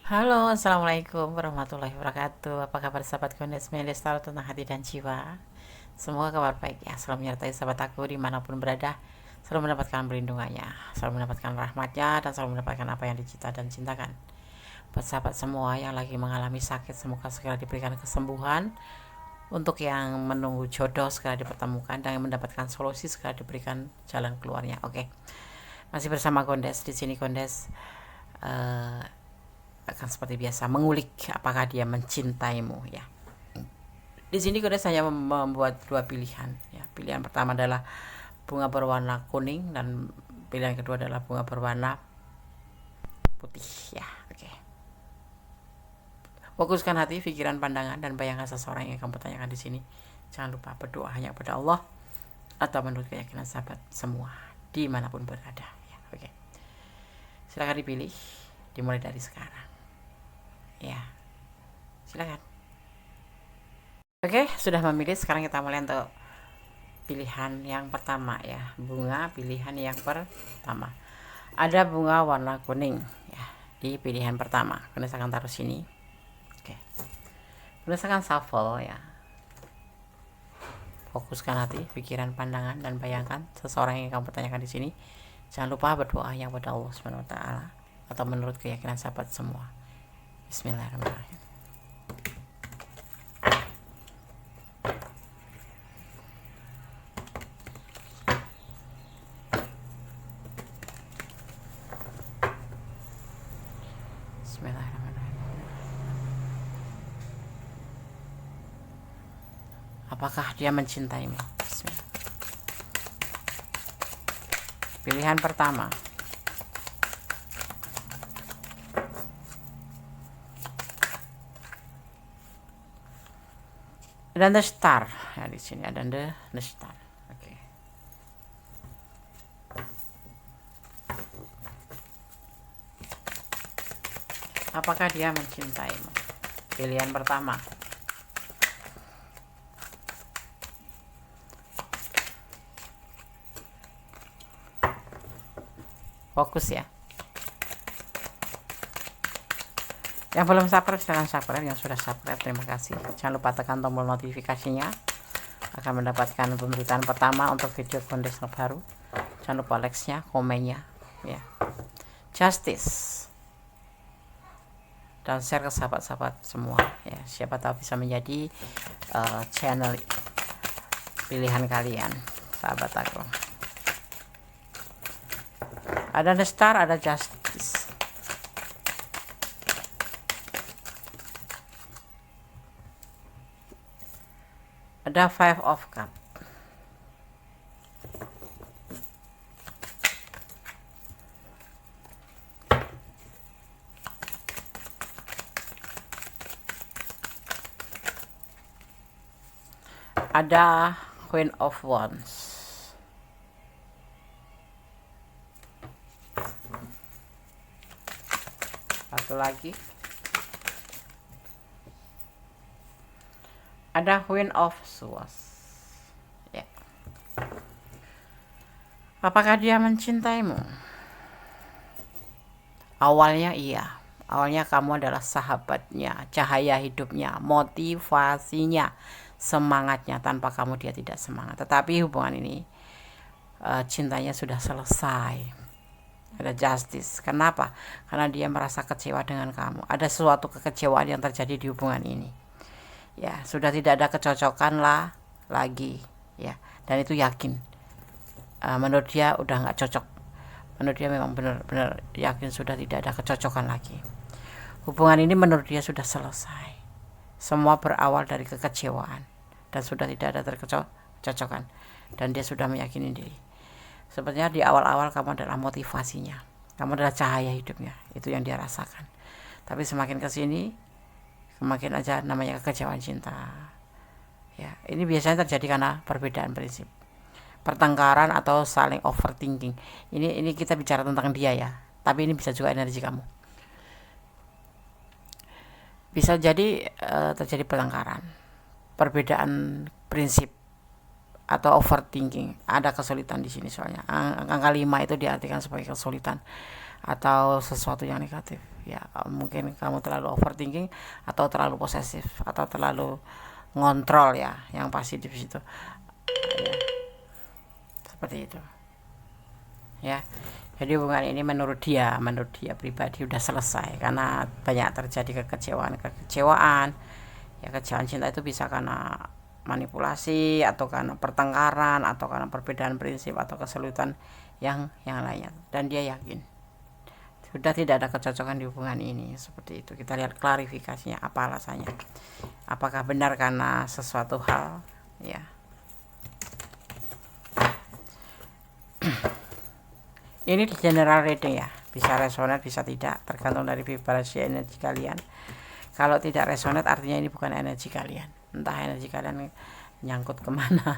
Halo, assalamualaikum warahmatullahi wabarakatuh. Apa kabar sahabat Gondes Melis taruh tentang hati dan jiwa? Semoga kabar baik ya, selalu menyertai sahabat aku dimanapun berada, selalu mendapatkan perlindungannya, selalu mendapatkan rahmatnya, dan selalu mendapatkan apa yang dicita dan cintakan. Buat sahabat semua yang lagi mengalami sakit, semoga segera diberikan kesembuhan. Untuk yang menunggu jodoh segera dipertemukan, dan yang mendapatkan solusi segera diberikan jalan keluarnya. Oke, masih bersama Gondes di sini. Gondes eh, akan seperti biasa mengulik apakah dia mencintaimu ya. Di sini Gondes hanya membuat dua pilihan ya. Pilihan pertama adalah bunga berwarna kuning, dan pilihan kedua adalah bunga berwarna putih ya. Oke. Fokuskan hati, pikiran, pandangan, dan bayangkan seseorang yang kamu tanyakan di sini. Jangan lupa berdoa hanya kepada Allah atau menurut keyakinan sahabat semua dimanapun berada ya. Oke. Silakan dipilih, dimulai dari sekarang ya. Silakan. Oke, sudah memilih. Sekarang kita mulai untuk pilihan yang pertama ya. Bunga pilihan yang pertama. Ada bunga warna kuning ya di pilihan pertama. Kemudian akan taruh sini. Oke. Kemudian akan shuffle ya. Fokuskan hati, pikiran, pandangan, dan bayangkan seseorang yang kamu pertanyakan di sini. Jangan lupa berdoa yang kepada Allah Subhanahu wa taala atau menurut keyakinan sahabat semua. Bismillahirrahmanirrahim. Bismillahirrahmanirrahim. Apakah dia mencintaimu? Bismillah. Pilihan pertama. Dan the star ya, di sini ada the star. Oke. Apakah dia mencintaimu? Pilihan pertama. Fokus ya. Yang belum subscribe silahkan subscribe, yang sudah subscribe terima kasih. Jangan lupa tekan tombol notifikasinya, akan mendapatkan pemberitaan pertama untuk video Gondes baru. Jangan lupa like-nya, komennya ya. Justice, dan share ke sahabat-sahabat semua ya. Siapa tahu bisa menjadi channel pilihan kalian sahabat aku. Ada the star, ada justice. Ada five of cup. Ada queen of wands. Satu lagi. Ada queen of swords ya. Apakah dia mencintaimu? Awalnya iya. Awalnya kamu adalah sahabatnya, cahaya hidupnya, motivasinya, semangatnya. Tanpa kamu dia tidak semangat. Tetapi hubungan ini cintanya sudah selesai. Ada justice. Kenapa? Karena dia merasa kecewa dengan kamu. Ada suatu kekecewaan yang terjadi di hubungan ini ya. Sudah tidak ada kecocokan lah lagi ya. Dan itu yakin, menurut dia udah nggak cocok. Menurut dia memang benar-benar yakin sudah tidak ada kecocokan lagi. Hubungan ini menurut dia sudah selesai. Semua berawal dari kekecewaan dan sudah tidak ada kecocokan, dan dia sudah meyakini diri. Sebenarnya di awal-awal kamu adalah motivasinya, kamu adalah cahaya hidupnya, itu yang dia rasakan. Tapi semakin kesini, semakin aja namanya kekecewaan cinta ya. Ini biasanya terjadi karena perbedaan prinsip, pertengkaran, atau saling overthinking. Ini kita bicara tentang dia ya, tapi ini bisa juga energi kamu. Bisa jadi terjadi pertengkaran, perbedaan prinsip, atau overthinking. Ada kesulitan di sini soalnya. Angka 5 itu diartikan sebagai kesulitan atau sesuatu yang negatif ya. Mungkin kamu terlalu overthinking atau terlalu posesif atau terlalu ngontrol ya, yang pasti di situ ya, seperti itu ya. Jadi hubungan ini menurut dia pribadi udah selesai karena banyak terjadi kekecewaan ya. Kecewaan cinta itu bisa karena manipulasi atau karena pertengkaran atau karena perbedaan prinsip atau kesulitan yang lainnya, dan dia yakin sudah tidak ada kecocokan di hubungan ini. Seperti itu. Kita lihat klarifikasinya, apa alasannya, apakah benar karena sesuatu hal ya. Ini general reading ya, bisa resonate bisa tidak, tergantung dari vibrasi energi kalian. Kalau tidak resonate artinya ini bukan energi kalian, entah energi kalian nyangkut kemana.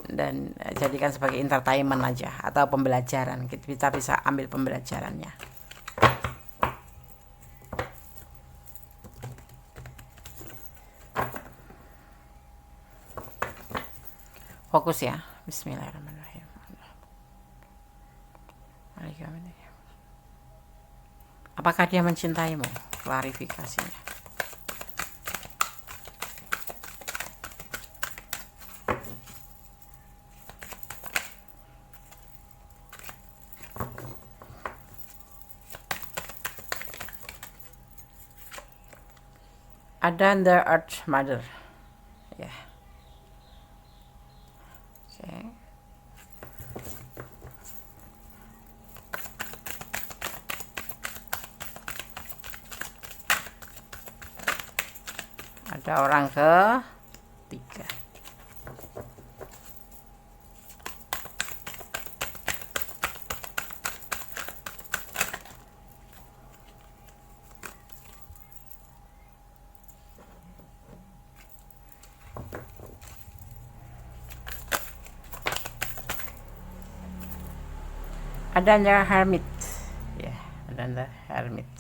Dan jadikan sebagai entertainment aja atau pembelajaran, kita bisa ambil pembelajarannya. Fokus ya. Bismillahirrahmanirrahim. Apakah dia mencintaimu? Klarifikasinya. Ada the Earth Mother ya. Oke. Ada orang ketiga. Ada the Hermit ya, ada the Hermit.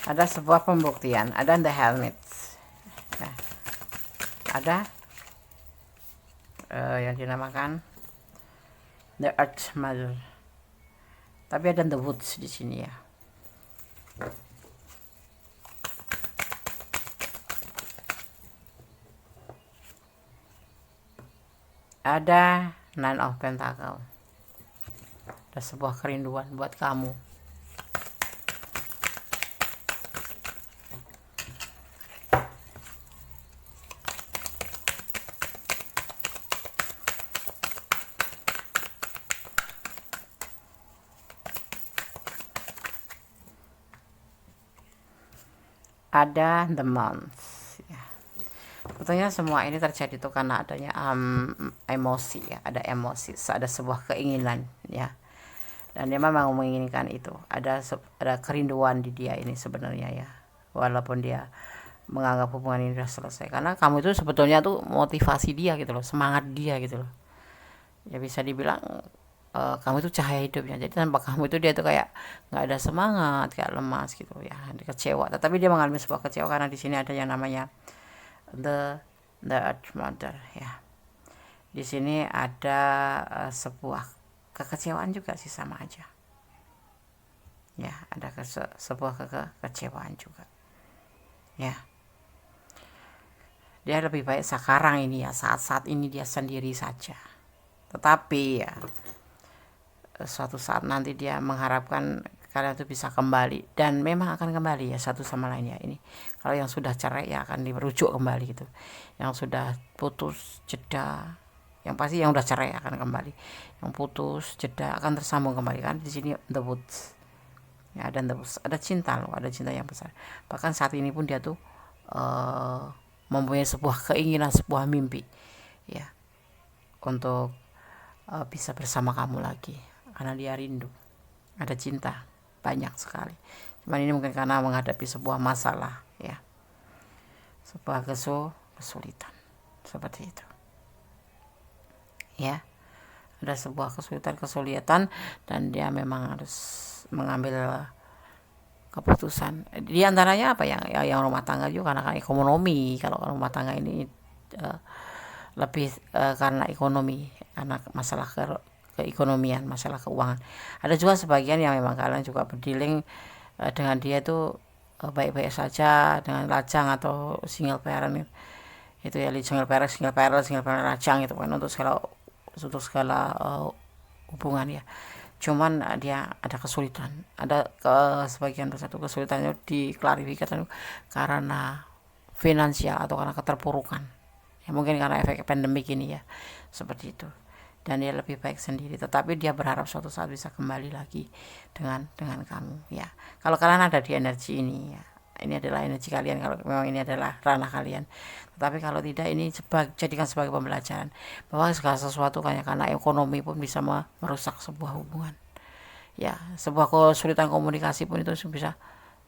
Ada sebuah pembuktian, ada the Hermit. Nah, ada yang dinamakan the Earth Mother. Tapi ada the Woods di sini ya. Ada Nine of Pentacles. Ada sebuah kerinduan buat kamu. Ada the Month. Sebetulnya semua ini terjadi tuh karena adanya emosi ya, ada emosi, ada sebuah keinginan ya, dan dia memang menginginkan itu. Ada kerinduan di dia ini sebenarnya ya, walaupun dia menganggap hubungan ini sudah selesai, karena kamu itu sebetulnya tuh motivasi dia gitu loh, semangat dia gitu loh ya. Bisa dibilang kamu itu cahaya hidupnya. Jadi tanpa kamu itu dia tuh kayak nggak ada semangat, kayak lemas gitu ya, kecewa. Tetapi dia mengalami sebuah kecewa karena di sini ada yang namanya the Earth Mother ya. Di sini ada sebuah kekecewaan juga sih, sama aja ya. Ada sebuah kekecewaan juga ya. Dia lebih baik sekarang ini ya, saat-saat ini dia sendiri saja. Tetapi ya suatu saat nanti dia mengharapkan kalian itu bisa kembali, dan memang akan kembali ya satu sama lain ya. Ini kalau yang sudah cerai ya akan dirujuk kembali gitu, yang sudah putus jeda, yang pasti yang udah cerai akan kembali, yang putus jeda akan tersambung kembali. Kan di sini the Woods ya, ada the Woods, ada cinta loh, ada cinta yang besar. Bahkan saat ini pun dia tuh mempunyai sebuah keinginan, sebuah mimpi ya, untuk bisa bersama kamu lagi, karena dia rindu, ada cinta banyak sekali. Cuman ini mungkin karena menghadapi sebuah masalah ya, sebuah kesulitan seperti itu ya. Ada sebuah kesulitan dan dia memang harus mengambil keputusan. Di antaranya apa yang rumah tangga juga, karena kan ekonomi. Kalau rumah tangga ini lebih karena ekonomi, karena masalah keekonomian, masalah keuangan. Ada juga sebagian yang memang kalian juga berdealing dengan dia itu baik-baik saja dengan lajang atau single parent itu ya, single parent lajang itu kan untuk segala hubungan ya. Cuman dia ada kesulitan, ada sebagian besar itu kesulitannya diklarifikasi karena finansial atau karena keterpurukan ya, mungkin karena efek pandemik ini ya, seperti itu. Dan dia lebih baik sendiri, tetapi dia berharap suatu saat bisa kembali lagi dengan kamu ya. Kalau kalian ada di energi ini ya, ini adalah energi kalian kalau memang ini adalah ranah kalian. Tetapi kalau tidak, ini jadikan sebagai pembelajaran bahwa segala sesuatu karena ekonomi pun bisa merusak sebuah hubungan ya. Sebuah kesulitan komunikasi pun itu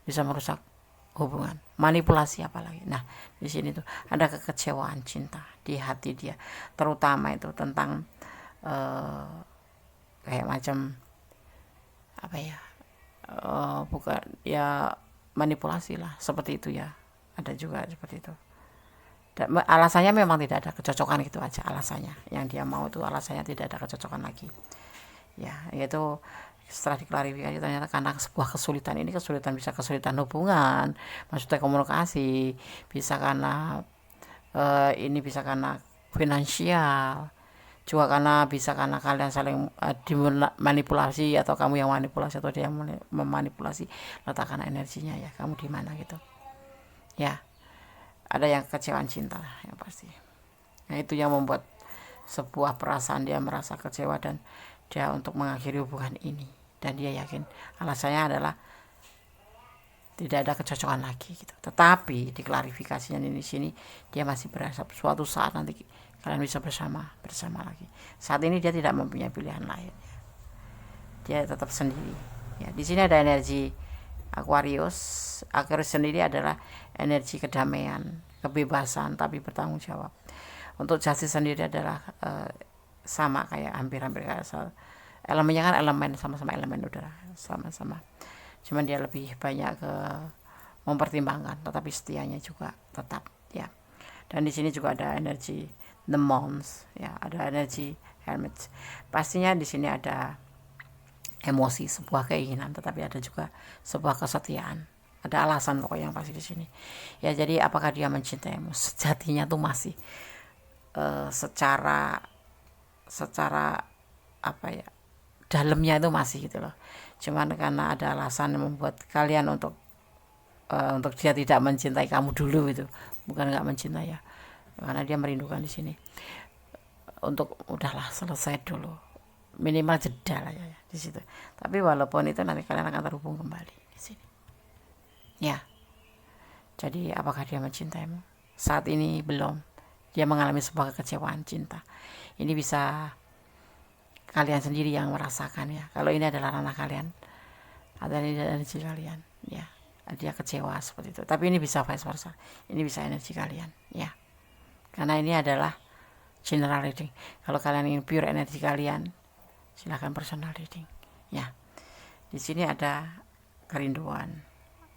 bisa merusak hubungan, manipulasi apalagi. Nah, di sini tuh ada kekecewaan cinta di hati dia, terutama itu tentang kayak macam apa ya, bukan ya, manipulasi lah, seperti itu ya. Ada juga seperti itu. Dan alasannya memang tidak ada kecocokan, gitu aja alasannya. Yang dia mau itu alasannya tidak ada kecocokan lagi ya, yaitu setelah diklarifikasi ternyata karena sebuah kesulitan. Ini bisa kesulitan hubungan, maksudnya komunikasi, bisa karena ini bisa karena finansial, juga bisa karena kalian saling dimanipulasi, atau kamu yang manipulasi atau dia yang memanipulasi. Letakkan energinya ya, kamu di mana gitu ya. Ada yang kekecewaan cinta yang pasti. Nah, itu yang membuat sebuah perasaan dia merasa kecewa dan dia untuk mengakhiri hubungan ini. Dan dia yakin alasannya adalah tidak ada kecocokan lagi gitu. Tetapi diklarifikasinya di sini dia masih berharap suatu saat nanti kalian bisa bersama lagi. Saat ini dia tidak mempunyai pilihan lain. Dia tetap sendiri. Ya, di sini ada energi Aquarius. Aquarius sendiri adalah energi kedamaian, kebebasan tapi bertanggung jawab. Untuk justice sendiri adalah sama kayak hampir-hampir kayak elemennya kan sama-sama elemen udara, sama-sama. Cuman dia lebih banyak ke mempertimbangkan, tetapi setianya juga tetap ya. Dan di sini juga ada energi the Mons ya, ada energi Hermit. Pastinya di sini ada emosi, sebuah keinginan, tetapi ada juga sebuah kesetiaan. Ada alasan pokoknya yang pasti di sini. Ya, jadi apakah dia mencintaimu? Sejatinya tuh masih secara apa ya, dalamnya itu masih gitu loh. Cuman karena ada alasan yang membuat kalian untuk dia tidak mencintai kamu dulu itu. Bukan nggak mencintai ya. Karena dia merindukan di sini. Untuk udahlah selesai dulu. Minimal jeda lah ya di situ. Tapi walaupun itu nanti kalian akan terhubung kembali di sini. Ya. Jadi apakah dia mencintaimu? Saat ini belum. Dia mengalami sebuah kekecewaan cinta. Ini bisa kalian sendiri yang merasakan ya. Kalau ini adalah ranah kalian, ada energi kalian ya. Dia kecewa seperti itu. Tapi ini bisa vice versa. Ini bisa energi kalian ya. Karena ini adalah general reading. Kalau kalian ingin pure energi kalian, silahkan personal reading ya. Di sini ada kerinduan,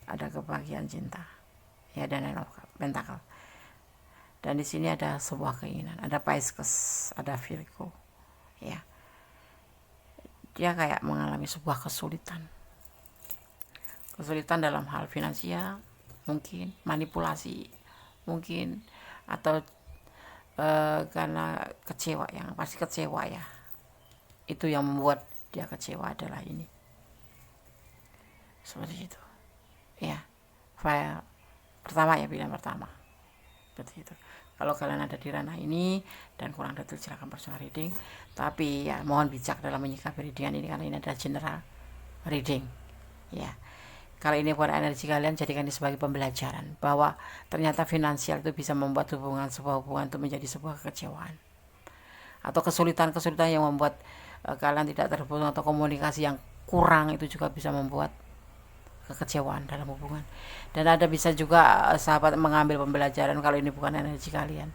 ada kebahagiaan cinta ya, dan pentakel. Dan di sini ada sebuah keinginan, ada Pisces, ada Virgo ya. Dia kayak mengalami sebuah kesulitan dalam hal finansial, mungkin manipulasi, mungkin atau karena kecewa, yang pasti kecewa ya. Itu yang membuat dia kecewa adalah ini, seperti itu ya. File pertama ya, pilihan pertama seperti itu. Kalau kalian ada di ranah ini dan kurang detail, silakan personal reading. Tapi ya mohon bijak dalam menyikapi readingan ini, karena ini adalah general reading ya. Kalau ini bukan energi kalian, jadikan ini sebagai pembelajaran bahwa ternyata finansial itu bisa membuat sebuah hubungan itu menjadi sebuah kekecewaan atau kesulitan yang membuat kalian tidak terhubung, atau komunikasi yang kurang itu juga bisa membuat kekecewaan dalam hubungan. Dan ada bisa juga sahabat mengambil pembelajaran kalau ini bukan energi kalian,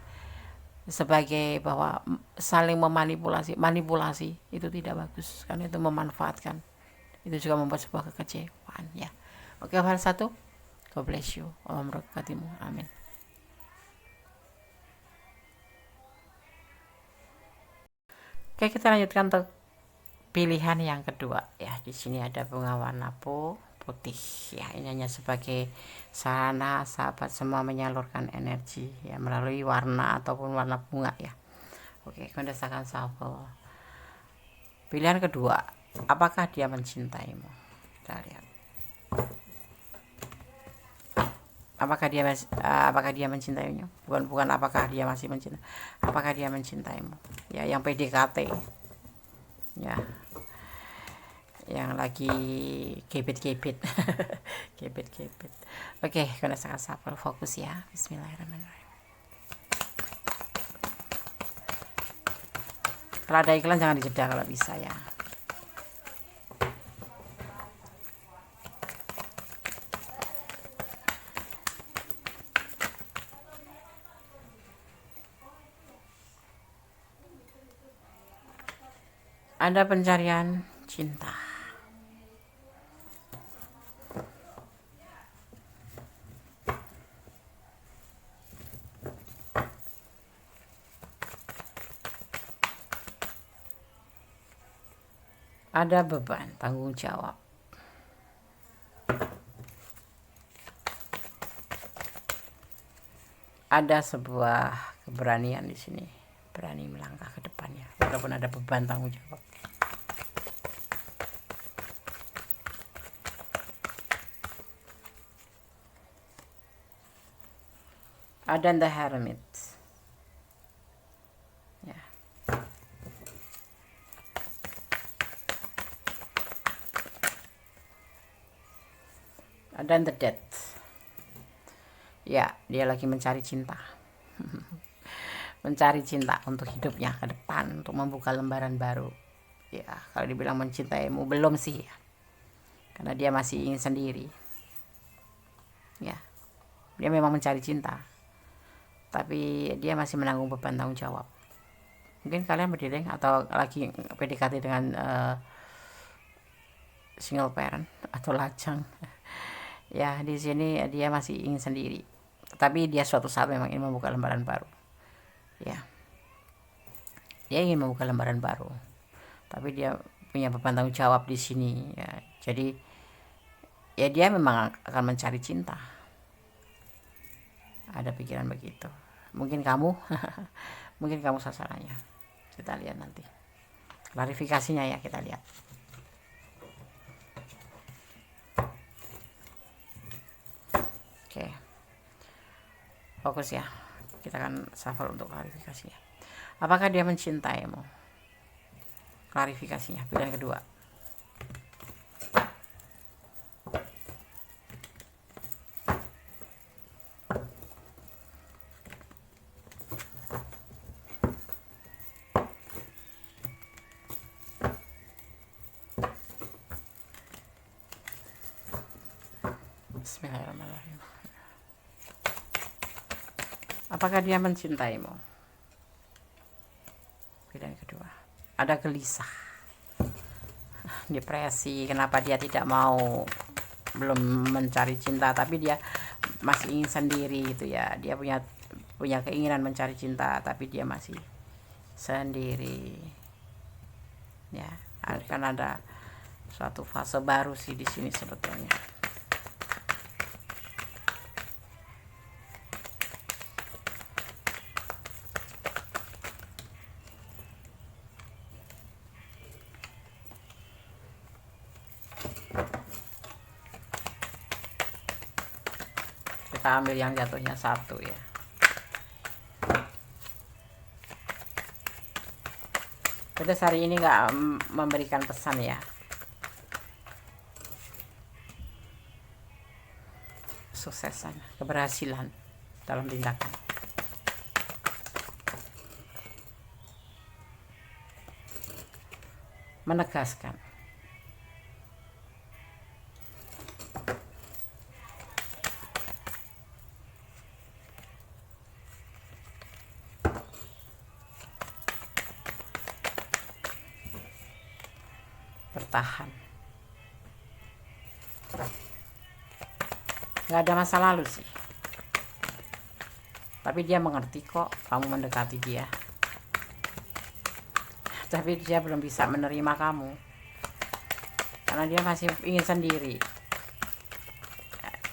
sebagai bahwa saling manipulasi itu tidak bagus, karena itu memanfaatkan, itu juga membuat sebuah kekecewaan ya. Oke, hal satu, God bless you, Allah memberkatimu, amin. Oke, kita lanjutkan untuk pilihan yang kedua ya. Di sini ada bunga warna putih ya. Ini hanya sebagai sarana sahabat semua menyalurkan energi ya melalui warna ataupun warna bunga ya. Oke, berdasarkan shuffle. Pilihan kedua, apakah dia mencintaimu? Kita lihat. Apakah dia mencintaimu? Bukan apakah dia masih mencintai. Apakah dia mencintaimu? Ya, yang PDKT. Ya. Yang lagi gebet-gebet. Gebet-gebet. Oke, kena sangat sabar, fokus ya. Bismillahirrahmanirrahim. Kalau ada iklan jangan dijeda kalau bisa ya. Ada pencarian cinta. Ada beban tanggung jawab. Ada sebuah keberanian di sini, berani melangkah ke depannya walaupun ada beban tanggung jawab. Ada the hermit ya. Ada the death ya, dia lagi mencari cinta. Mencari cinta untuk hidupnya ke depan, untuk membuka lembaran baru ya. Kalau dibilang mencintaimu belum sih ya, karena dia masih ingin sendiri ya. Dia memang mencari cinta, tapi dia masih menanggung beban tanggung jawab. Mungkin kalian berdiri atau lagi PDKT dengan single parent atau lajang. Ya, di sini dia masih ingin sendiri, tapi dia suatu saat memang ingin membuka lembaran baru. Ya, dia ingin membuka lembaran baru, tapi dia punya beban tanggung jawab di sini. Ya, jadi ya dia memang akan mencari cinta. Ada pikiran begitu. Mungkin kamu, mungkin kamu sasarannya. Kita lihat nanti. Klarifikasinya ya, kita lihat. Oke. Fokus ya. Kita akan shuffle untuk klarifikasinya. Apakah dia mencintaimu? Klarifikasinya, pilihan kedua. Bismillahirrahmanirrahim. Apakah dia mencintaimu? Pilihan kedua. Ada gelisah, depresi. Kenapa dia tidak mau, belum mencari cinta, tapi dia masih ingin sendiri gitu ya. Dia punya keinginan mencari cinta, tapi dia masih sendiri. Ya, akan ada suatu fase baru sih di sini sebetulnya. Kita ambil yang jatuhnya 1 ya. Kita hari ini nggak memberikan pesan ya. Suksesan, keberhasilan dalam tindakan. Menegaskan. Bertahan. Nggak ada masa lalu sih, tapi dia mengerti kok kamu mendekati dia. tapi dia belum bisa menerima kamu karena dia masih ingin sendiri,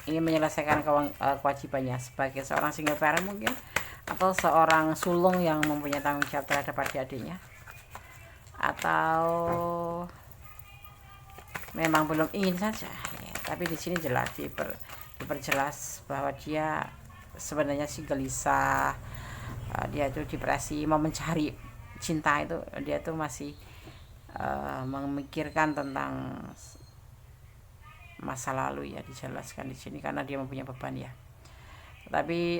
ingin menyelesaikan kewajibannya sebagai seorang single parent mungkin, atau seorang sulung yang mempunyai tanggung jawab terhadap adik-adiknya, atau memang belum ingin saja ya. Tapi di sini jelas diperjelas bahwa dia sebenarnya sih gelisah, dia itu depresi, mau mencari cinta itu dia tuh masih memikirkan tentang masa lalu ya, dijelaskan di sini karena dia mempunyai beban ya. Tapi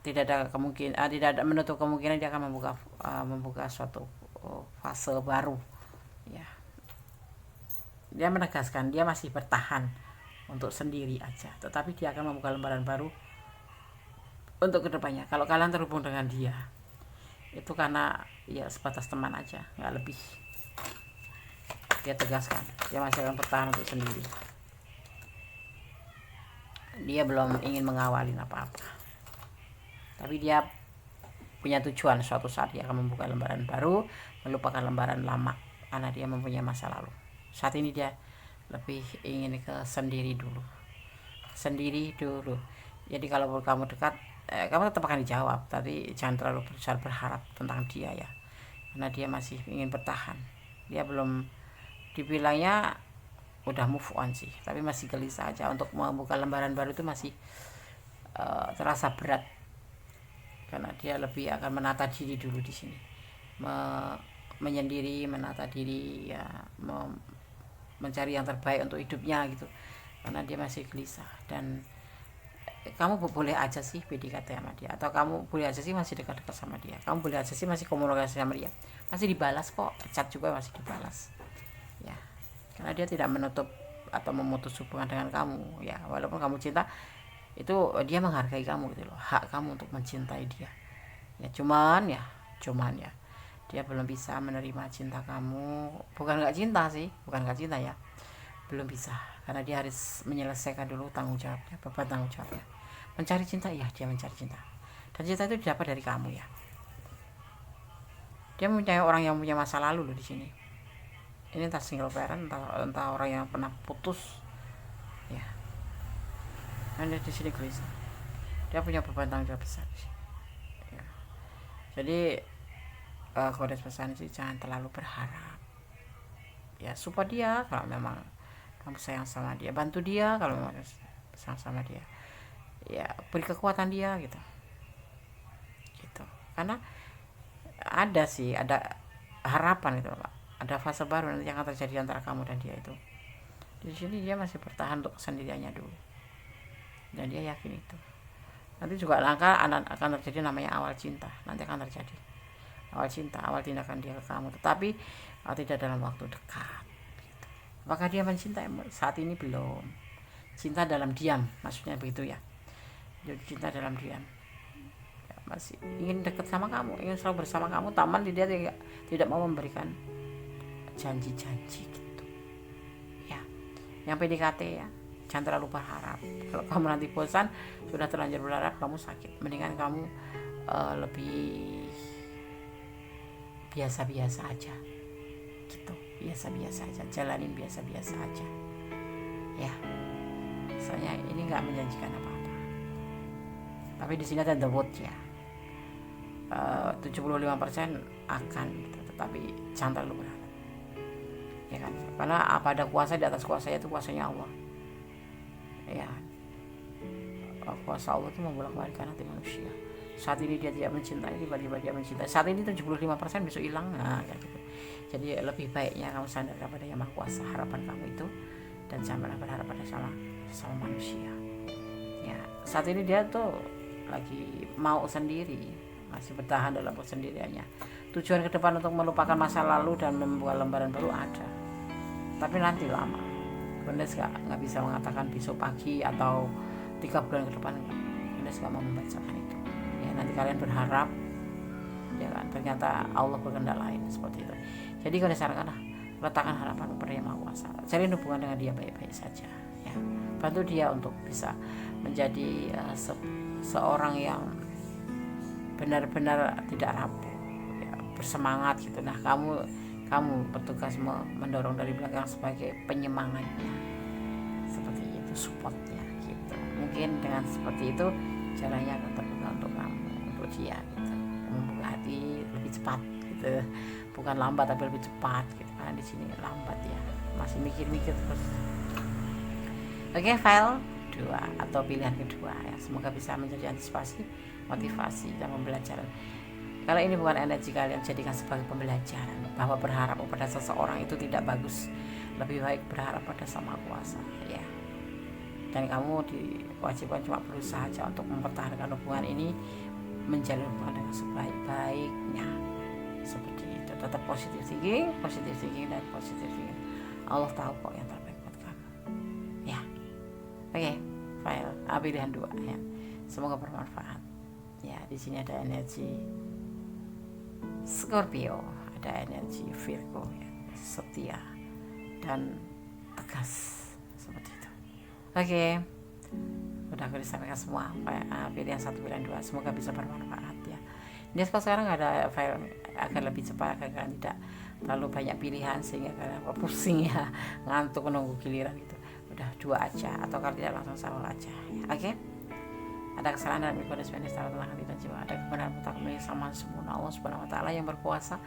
tidak ada kemungkinan, tidak ada menutup kemungkinan dia akan membuka suatu fase baru ya. Dia menegaskan dia masih bertahan untuk sendiri aja, tetapi dia akan membuka lembaran baru untuk kedepannya. Kalau kalian terhubung dengan dia itu karena ya sebatas teman aja, nggak lebih. Dia tegaskan dia masih akan bertahan untuk sendiri, dia belum ingin mengawali apa-apa, tapi dia punya tujuan suatu saat dia akan membuka lembaran baru, melupakan lembaran lama karena dia mempunyai masa lalu. Saat ini dia lebih ingin ke sendiri dulu. Jadi kalau kamu dekat, kamu tetap akan dijawab, tapi jangan terlalu besar berharap tentang dia ya, karena dia masih ingin bertahan. Dia belum dibilangnya udah move on sih, tapi masih gelisah aja. Untuk membuka lembaran baru itu masih terasa berat karena dia lebih akan menata diri dulu di sini, menyendiri, menata diri ya, mencari yang terbaik untuk hidupnya gitu, karena dia masih gelisah. Dan kamu boleh aja sih PDKT sama dia, atau kamu boleh aja sih masih dekat-dekat sama dia, kamu boleh aja sih masih komunikasi sama dia, masih dibalas kok, chat juga masih dibalas ya, karena dia tidak menutup atau memutus hubungan dengan kamu ya. Walaupun kamu cinta, itu dia menghargai kamu gitu loh, hak kamu untuk mencintai dia ya. Cuman ya dia belum bisa menerima cinta kamu. Bukan nggak cinta ya, belum bisa, karena dia harus menyelesaikan dulu tanggung jawabnya, beban tanggung jawabnya. Mencari cinta ya, dia mencari cinta, dan cinta itu didapat dari kamu ya. Dia mempunyai orang yang punya masa lalu loh di sini. Ini entah single parent, entah orang yang pernah putus ya. Dan dia di sini gelisah, dia punya beban tanggung jawab besar ya. Jadi kode pesan sih, jangan terlalu berharap ya. Support dia kalau memang kamu sayang sama dia, bantu dia kalau memang sayang sama dia ya, beri kekuatan dia gitu. Karena ada harapan itu Pak, ada fase baru nanti yang akan terjadi antara kamu dan dia itu. Di sini dia masih bertahan untuk kesendiriannya dulu, dan dia yakin itu nanti juga akan terjadi, namanya awal cinta. Nanti akan terjadi awal cinta, awal tindakan dia ke kamu, tetapi tidak dalam waktu dekat gitu. Apakah dia mencintai saat ini? Belum. Cinta dalam diam maksudnya begitu ya. Jadi cinta dalam diam ya, masih ingin dekat sama kamu, ingin selalu bersama kamu, taman dia tidak mau memberikan janji-janji gitu ya. Yang PDKT ya, jangan terlalu berharap. Kalau kamu nanti bosan, sudah terlanjur berharap, kamu sakit. Mendingan kamu lebih biasa-biasa aja gitu, biasa-biasa aja, jalanin biasa-biasa aja ya. Soalnya ini nggak menjanjikan apa-apa, tapi di sini ada the vote ya, 75% akan gitu, tetapi jangan terlalu berharap ya kan, karena apa ada kuasa di atas kuasa, itu kuasanya Allah ya. Kuasa Allah itu membolak-balikan hati manusia. Saat ini dia tidak mencintai, tiba-tiba dia mencintai. Saat ini 75%, besok hilang. Nah, gitu. Jadi lebih baiknya kamu sadar kepada Yang Maha Kuasa harapan kamu itu, dan jangan pernah berharap pada sama manusia. Ya, saat ini dia tuh lagi mau sendiri, masih bertahan dalam kesendiriannya. Tujuan ke depan untuk melupakan masa lalu dan membuat lembaran baru ada, tapi nanti lama. Benes nggak bisa mengatakan besok pagi atau 3 bulan ke depan. Benes nggak mau membacakan itu. Ya, nanti kalian berharap ya kan, ternyata Allah berkehendak lain seperti itu. Jadi kalian sarankanlah, letakkan harapan kepada Yang Maha Kuasa, jalin hubungan dengan dia baik-baik saja ya. Bantu dia untuk bisa menjadi seorang yang benar-benar tidak rapuh ya, bersemangat gitu. Nah kamu bertugas mendorong dari belakang sebagai penyemangatnya, seperti itu, supportnya gitu. Mungkin dengan seperti itu jalannya akan terbuka untuk kamu, untuk dia gitu, membuka hati lebih cepat gitu, bukan lambat tapi lebih cepat gitu. Karena di sini lambat ya, masih mikir-mikir terus. Oke, file 2 atau pilihan kedua ya, semoga bisa menjadi antisipasi, motivasi dan pembelajaran. Kalau ini bukan energi kalian, jadikan sebagai pembelajaran bahwa berharap pada seseorang itu tidak bagus, lebih baik berharap pada Sama Kuasa ya. Dan kamu diwajibkan cuma berusaha aja untuk mempertahankan hubungan ini, menjalin hubungan dengan sebaik-baiknya, seperti itu. Tetap positive thinking dan positive thinking. Allah tahu kok yang terbaik buat kamu ya. Oke, file pilihan 2 ya, semoga bermanfaat ya. Di sini ada energi Scorpio, ada energi Virgo ya, setia dan tegas, seperti itu. Oke, udah aku disampaikan semua pilihan 1 pilihan 2, semoga bisa bermanfaat ya. Ini sekarang ada file agar lebih cepat, agar kalian tidak terlalu banyak pilihan sehingga kalian pusing ya, ngantuk menunggu giliran gitu. Udah 2 aja, atau kalau tidak langsung salur aja ya. Oke, ada kesalahan dalam mekanisme secara tentang hati dan jiwa, ada kebenaran mutlak milik sama sempurna Allah Subhanahu wa taala yang berkuasa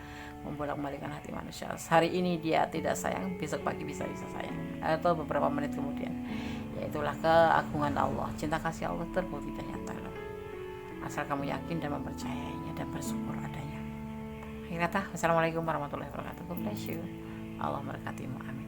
membolak-balikkan hati manusia. Hari ini dia tidak sayang, besok pagi bisa sayang, atau beberapa menit kemudian. Yaitulah keagungan Allah, cinta kasih Allah terbukti dan nyata loh. Asal kamu yakin dan mempercayainya dan bersyukur adanya. Akhir kata, wassalamualaikum warahmatullahi wabarakatuh. God bless you. Allah memberkatimu. Amin.